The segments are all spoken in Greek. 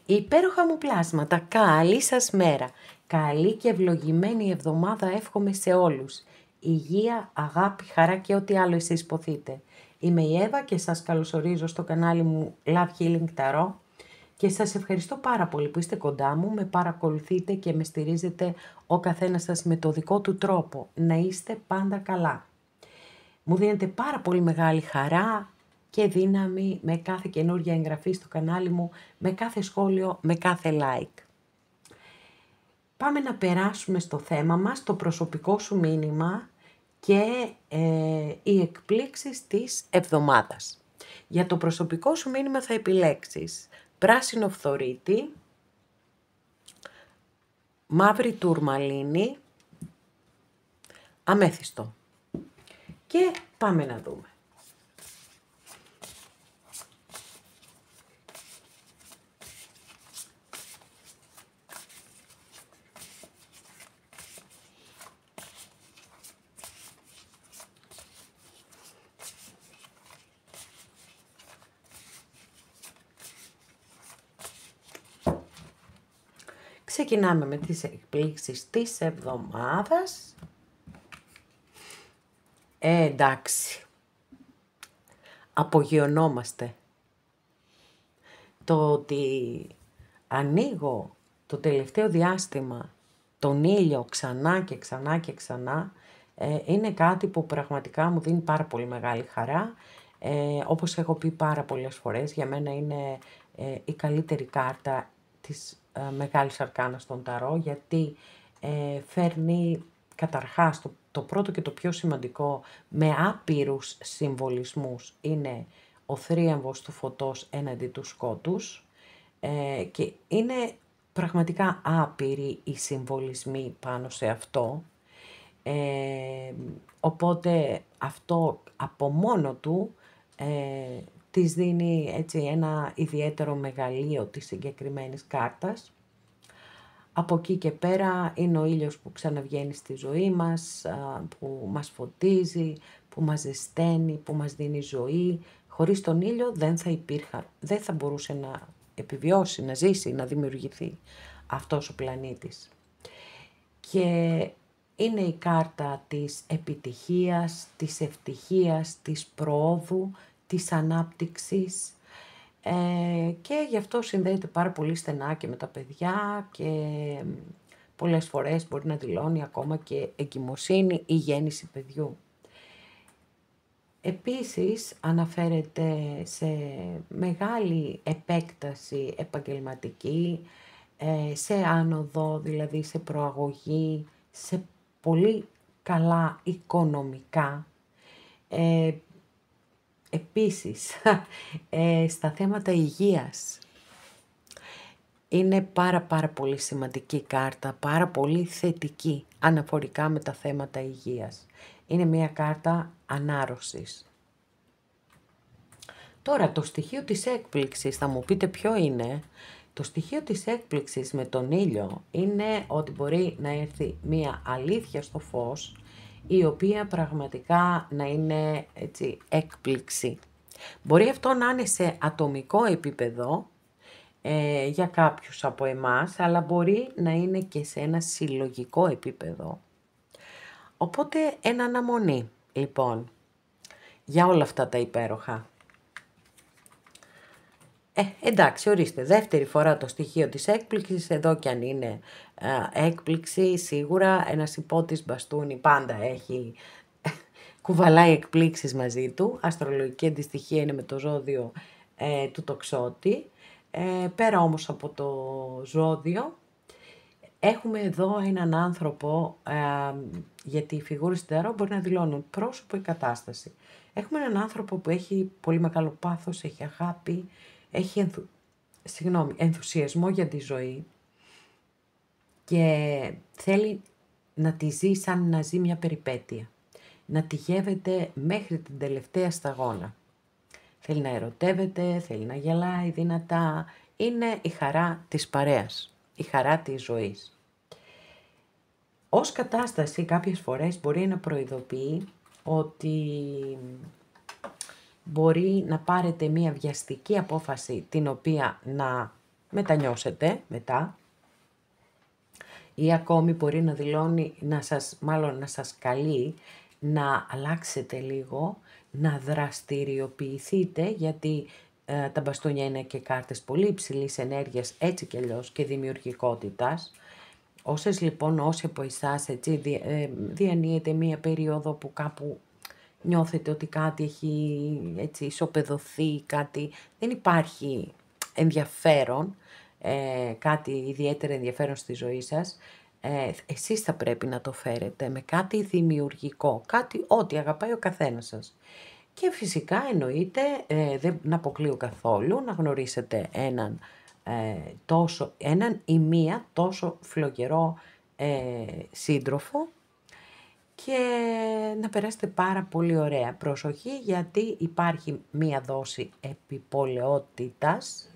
Υπέροχα μου πλάσματα, καλή σας μέρα. Καλή και ευλογημένη εβδομάδα εύχομαι σε όλους. Υγεία, αγάπη, χαρά και ό,τι άλλο εσείς ποθείτε. Είμαι η Εύα και σας καλωσορίζω στο κανάλι μου Love Healing Tarot και σας ευχαριστώ πάρα πολύ που είστε κοντά μου, με παρακολουθείτε και με στηρίζετε ο καθένας σας με το δικό του τρόπο. Να είστε πάντα καλά. Μου δίνετε πάρα πολύ μεγάλη χαρά και δύναμη με κάθε καινούργια εγγραφή στο κανάλι μου, με κάθε σχόλιο, με κάθε like. Πάμε να περάσουμε στο θέμα μας, το προσωπικό σου μήνυμα και οι εκπλήξεις της εβδομάδας. Για το προσωπικό σου μήνυμα θα επιλέξεις πράσινο φθορίτη, μαύρη τουρμαλίνη, αμέθιστο. Και πάμε να δούμε. Ξεκινάμε με τις εκπλήξεις της εβδομάδας. Εντάξει. Απογειωνόμαστε. Το ότι ανοίγω το τελευταίο διάστημα τον ήλιο ξανά και ξανά και ξανά είναι κάτι που πραγματικά μου δίνει πάρα πολύ μεγάλη χαρά. Όπως έχω πει πάρα πολλές φορές, για μένα είναι η καλύτερη κάρτα της Μεγάλης Αρκάνας στον Ταρό, γιατί φέρνει καταρχάς το πρώτο και το πιο σημαντικό, με άπειρους συμβολισμούς, είναι ο θρίαμβος του φωτός έναντι του σκότους και είναι πραγματικά άπειροι οι συμβολισμοί πάνω σε αυτό. Οπότε αυτό από μόνο του της δίνει έτσι ένα ιδιαίτερο μεγαλείο της συγκεκριμένης κάρτας. Από εκεί και πέρα είναι ο ήλιος που ξαναβγαίνει στη ζωή μας, που μας φωτίζει, που μας ζεσταίνει, που μας δίνει ζωή. Χωρίς τον ήλιο δεν θα μπορούσε να επιβιώσει, να ζήσει, να δημιουργηθεί αυτός ο πλανήτης. Και είναι η κάρτα της επιτυχίας, της ευτυχίας, της προόδου, της ανάπτυξης και γι' αυτό συνδέεται πάρα πολύ στενά και με τα παιδιά και πολλές φορές μπορεί να δηλώνει ακόμα και εγκυμοσύνη ή γέννηση παιδιού. Επίσης αναφέρεται σε μεγάλη επέκταση επαγγελματική, σε άνοδο, δηλαδή σε προαγωγή, σε πολύ καλά οικονομικά. Επίσης, στα θέματα υγείας, είναι πάρα πολύ σημαντική κάρτα, πάρα πολύ θετική αναφορικά με τα θέματα υγείας. Είναι μια κάρτα ανάρρωσης. Τώρα, το στοιχείο της έκπληξης, θα μου πείτε ποιο είναι. Το στοιχείο της έκπληξης με τον ήλιο είναι ότι μπορεί να έρθει μια αλήθεια στο φως, η οποία πραγματικά να είναι έτσι έκπληξη. Μπορεί αυτό να είναι σε ατομικό επίπεδο για κάποιους από εμάς, αλλά μπορεί να είναι και σε ένα συλλογικό επίπεδο. Οπότε ένα αναμονή, λοιπόν, για όλα αυτά τα υπέροχα. Εντάξει, ορίστε, δεύτερη φορά το στοιχείο της έκπληξης, εδώ κι αν είναι έκπληξη, σίγουρα ένας υπότης μπαστούνι πάντα έχει, κουβαλάει εκπλήξεις μαζί του. Αστρολογική αντιστοιχεία είναι με το ζώδιο του τοξότη. Πέρα όμως από το ζώδιο, έχουμε εδώ έναν άνθρωπο, γιατί οι φιγούρες του Ταρό μπορεί να δηλώνουν πρόσωπο ή κατάσταση. Έχουμε έναν άνθρωπο που έχει πολύ μεγάλο πάθος, έχει αγάπη, έχει ενθουσιασμό για τη ζωή και θέλει να τη ζει σαν να ζει μια περιπέτεια. Να τη γεύεται μέχρι την τελευταία σταγόνα. Θέλει να ερωτεύεται, θέλει να γελάει δυνατά. Είναι η χαρά της παρέας, η χαρά της ζωής. Ως κατάσταση κάποιες φορές μπορεί να προειδοποιεί ότι μπορεί να πάρετε μία βιαστική απόφαση την οποία να μετανιώσετε μετά. Ή ακόμη μπορεί να δηλώνει, να σας καλεί να αλλάξετε λίγο, να δραστηριοποιηθείτε, γιατί τα μπαστούνια είναι και κάρτες πολύ υψηλής ενέργειας, έτσι κι αλλιώς, και δημιουργικότητας. Όσοι από εσάς διανύετε μία περίοδο που κάπου νιώθετε ότι κάτι έχει έτσι ισοπεδωθεί, κάτι, δεν υπάρχει ενδιαφέρον, κάτι ιδιαίτερα ενδιαφέρον στη ζωή σας, εσείς θα πρέπει να το φέρετε με κάτι δημιουργικό, κάτι ό,τι αγαπάει ο καθένας σας. Και φυσικά εννοείται, δεν αποκλείω καθόλου να γνωρίσετε έναν ή μία τόσο φλογερό σύντροφο και να περάσετε πάρα πολύ ωραία. Προσοχή, γιατί υπάρχει μία δόση επιπολαιότητας,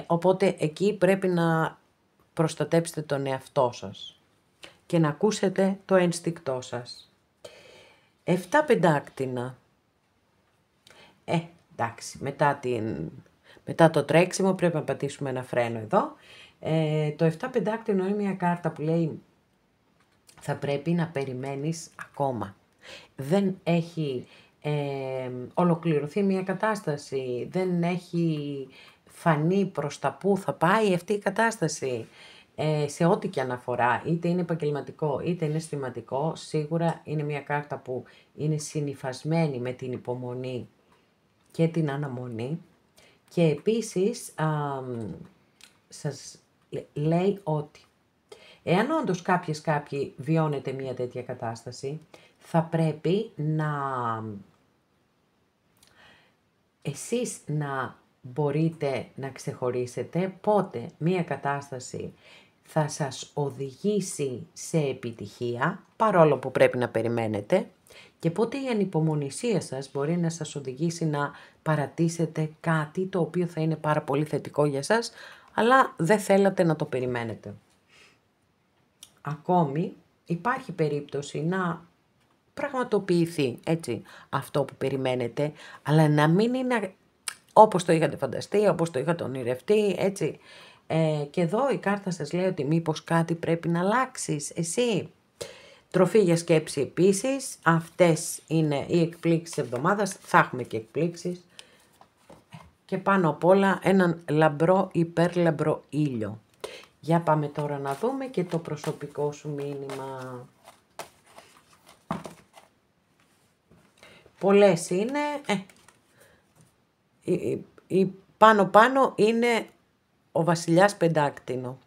οπότε εκεί πρέπει να προστατέψετε τον εαυτό σας και να ακούσετε το ένστικτό σας. 7 πεντάκτηνα. Εντάξει, μετά το τρέξιμο πρέπει να πατήσουμε ένα φρένο εδώ. Το 7 πεντάκτηνο είναι μια κάρτα που λέει θα πρέπει να περιμένεις ακόμα. Δεν έχει ολοκληρωθεί μια κατάσταση, δεν έχει φανεί προς τα που θα πάει αυτή η κατάσταση. Σε ό,τι και αναφορά, είτε είναι επαγγελματικό είτε είναι αισθηματικό, σίγουρα είναι μια κάρτα που είναι συνυφασμένη με την υπομονή και την αναμονή. Και επίσης σας λέει ότι εάν όντως κάποιοι βιώνετε μια τέτοια κατάσταση, θα πρέπει εσείς να μπορείτε να ξεχωρίσετε πότε μια κατάσταση θα σας οδηγήσει σε επιτυχία, παρόλο που πρέπει να περιμένετε, και πότε η ανυπομονησία σας μπορεί να σας οδηγήσει να παρατήσετε κάτι το οποίο θα είναι πάρα πολύ θετικό για σας, αλλά δεν θέλατε να το περιμένετε. Ακόμη υπάρχει περίπτωση να πραγματοποιηθεί έτσι αυτό που περιμένετε, αλλά να μην είναι όπως το είχατε φανταστεί, όπως το είχατε ονειρευτεί, έτσι. Και εδώ η κάρτα σας λέει ότι μήπως κάτι πρέπει να αλλάξεις εσύ. Τροφή για σκέψη επίσης. Αυτές είναι οι εκπλήξεις της εβδομάδας. Θα έχουμε και εκπλήξεις. Και πάνω απ' όλα έναν λαμπρό, υπέρλαμπρο ήλιο. Για πάμε τώρα να δούμε και το προσωπικό σου μήνυμα. Πολλές είναι. Πάνω είναι ο βασιλιάς πεντάκτηνο.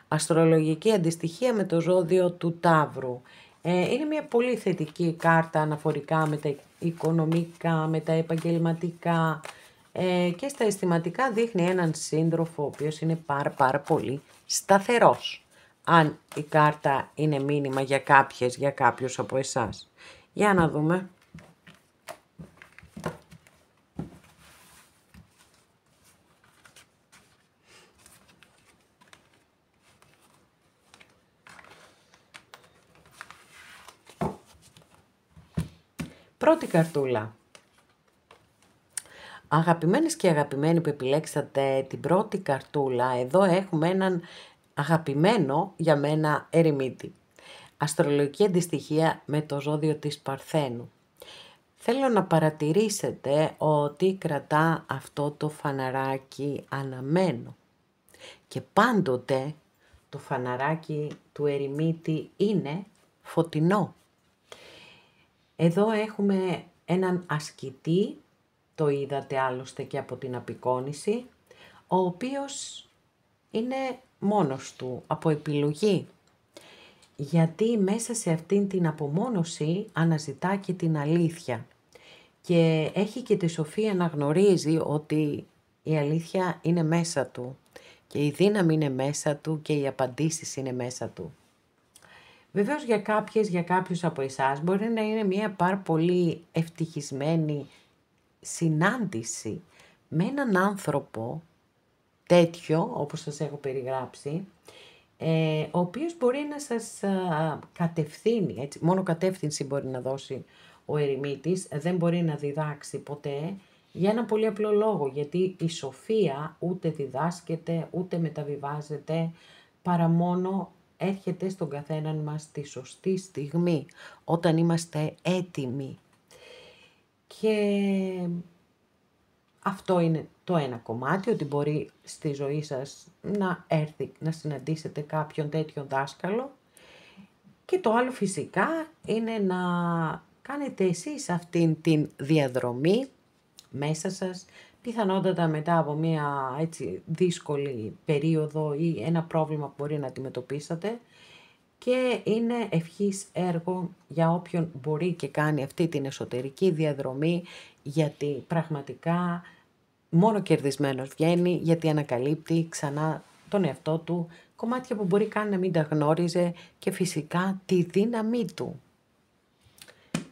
Αστρολογική αντιστοιχεία με το ζώδιο του Ταύρου. Είναι μια πολύ θετική κάρτα αναφορικά με τα οικονομικά, με τα επαγγελματικά και στα αισθηματικά. Δείχνει έναν σύντροφο ο οποίος είναι πάρα πολύ σταθερός. Αν η κάρτα είναι μήνυμα για κάποιους από εσάς. Για να δούμε. Πρώτη καρτούλα. Αγαπημένες και αγαπημένοι που επιλέξατε την πρώτη καρτούλα, εδώ έχουμε έναν αγαπημένο για μένα ερημίτη. Αστρολογική αντιστοιχεία με το ζώδιο της Παρθένου. Θέλω να παρατηρήσετε ότι κρατά αυτό το φαναράκι αναμένο. Και πάντοτε το φαναράκι του ερημίτη είναι φωτεινό. Εδώ έχουμε έναν ασκητή, το είδατε άλλωστε και από την απεικόνηση, ο οποίος είναι μόνος του, από επιλογή. Γιατί μέσα σε αυτήν την απομόνωση αναζητά και την αλήθεια. Και έχει και τη σοφία να γνωρίζει ότι η αλήθεια είναι μέσα του. Και η δύναμη είναι μέσα του και οι απαντήσεις είναι μέσα του. Βεβαίως για κάποιους από εσάς μπορεί να είναι μια πάρα πολύ ευτυχισμένη συνάντηση με έναν άνθρωπο τέτοιο, όπως σας έχω περιγράψει, ο οποίος μπορεί να σας κατευθύνει, έτσι, μόνο κατεύθυνση μπορεί να δώσει ο ερημίτης, δεν μπορεί να διδάξει ποτέ, Για ένα πολύ απλό λόγο, γιατί η σοφία ούτε διδάσκεται, ούτε μεταβιβάζεται, παρά μόνο έρχεται στον καθέναν μας τη σωστή στιγμή, όταν είμαστε έτοιμοι. Και αυτό είναι το ένα κομμάτι, ότι μπορεί στη ζωή σας να έρθει να συναντήσετε κάποιον τέτοιον δάσκαλο. Και το άλλο φυσικά είναι να κάνετε εσείς αυτήν την διαδρομή μέσα σας, πιθανότατα μετά από μια έτσι δύσκολη περίοδο ή ένα πρόβλημα που μπορεί να αντιμετωπίσετε, και είναι ευχής έργο για όποιον μπορεί και κάνει αυτή την εσωτερική διαδρομή, γιατί πραγματικά μόνο κερδισμένος βγαίνει, γιατί ανακαλύπτει ξανά τον εαυτό του, κομμάτια που μπορεί καν να μην τα γνώριζε, και φυσικά τη δύναμή του.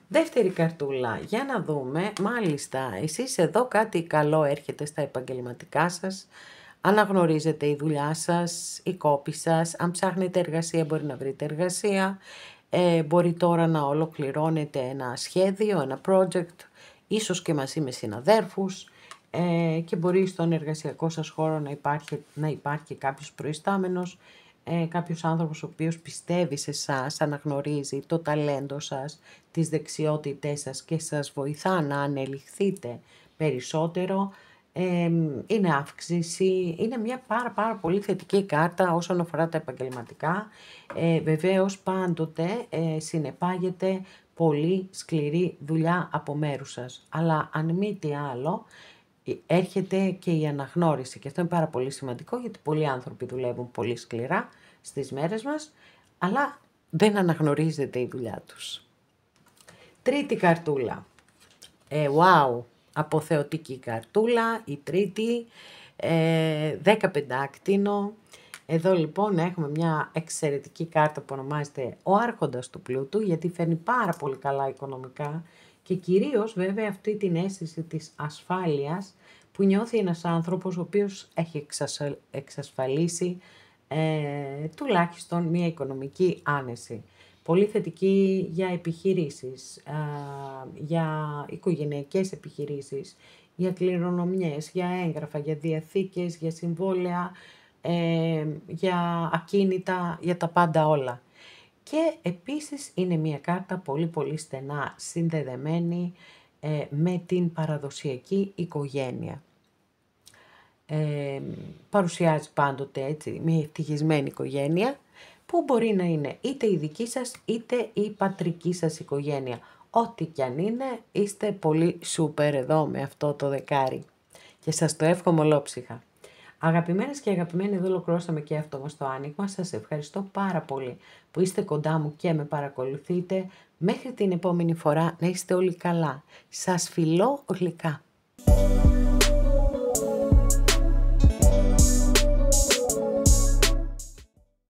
Δεύτερη καρτούλα, για να δούμε, μάλιστα, εσείς εδώ κάτι καλό έρχεται στα επαγγελματικά σας, αναγνωρίζετε η δουλειά σας, η κόπη σας, αν ψάχνετε εργασία μπορεί να βρείτε εργασία, μπορεί τώρα να ολοκληρώνετε ένα σχέδιο, ένα project, ίσως και μαζί με συναδέρφους, και μπορεί στον εργασιακό σας χώρο να υπάρχει κάποιος προϊστάμενος, κάποιος άνθρωπος ο οποίος πιστεύει σε εσάς, αναγνωρίζει το ταλέντο σας, τις δεξιότητές σας και σας βοηθά να ανελιχθείτε περισσότερο. Είναι αύξηση, είναι μια πάρα πολύ θετική κάρτα όσον αφορά τα επαγγελματικά. Βεβαίως πάντοτε συνεπάγεται πολύ σκληρή δουλειά από μέρους σας, αλλά αν μη τι άλλο έρχεται και η αναγνώριση, και αυτό είναι πάρα πολύ σημαντικό, γιατί πολλοί άνθρωποι δουλεύουν πολύ σκληρά στις μέρες μας, αλλά δεν αναγνωρίζεται η δουλειά τους. Τρίτη καρτούλα. Wow, αποθεωτική καρτούλα, η τρίτη, 15άκτινο. Εδώ λοιπόν έχουμε μια εξαιρετική κάρτα που ονομάζεται ο Άρχοντας του Πλούτου, γιατί φέρνει πάρα πολύ καλά οικονομικά και κυρίως βέβαια αυτή την αίσθηση της ασφάλειας που νιώθει ένας άνθρωπος ο οποίος έχει εξασφαλίσει τουλάχιστον μια οικονομική άνεση. Πολύ θετική για επιχειρήσεις, για οικογενειακές επιχειρήσεις, για κληρονομιές, για έγγραφα, για διαθήκες, για συμβόλαια, για ακίνητα, για τα πάντα όλα. Και επίσης είναι μια κάρτα πολύ στενά συνδεδεμένη με την παραδοσιακή οικογένεια. Παρουσιάζει πάντοτε έτσι μια ευτυχισμένη οικογένεια, που μπορεί να είναι είτε η δική σας είτε η πατρική σας οικογένεια. Ό,τι κι αν είναι, είστε πολύ σούπερ εδώ με αυτό το δεκάρι και σας το εύχομαι ολόψυχα. Αγαπημένες και αγαπημένοι, εδώ ολοκληρώσαμε και αυτό μας το άνοιγμα. Σας ευχαριστώ πάρα πολύ που είστε κοντά μου και με παρακολουθείτε. Μέχρι την επόμενη φορά να είστε όλοι καλά. Σας φιλώ γλυκά.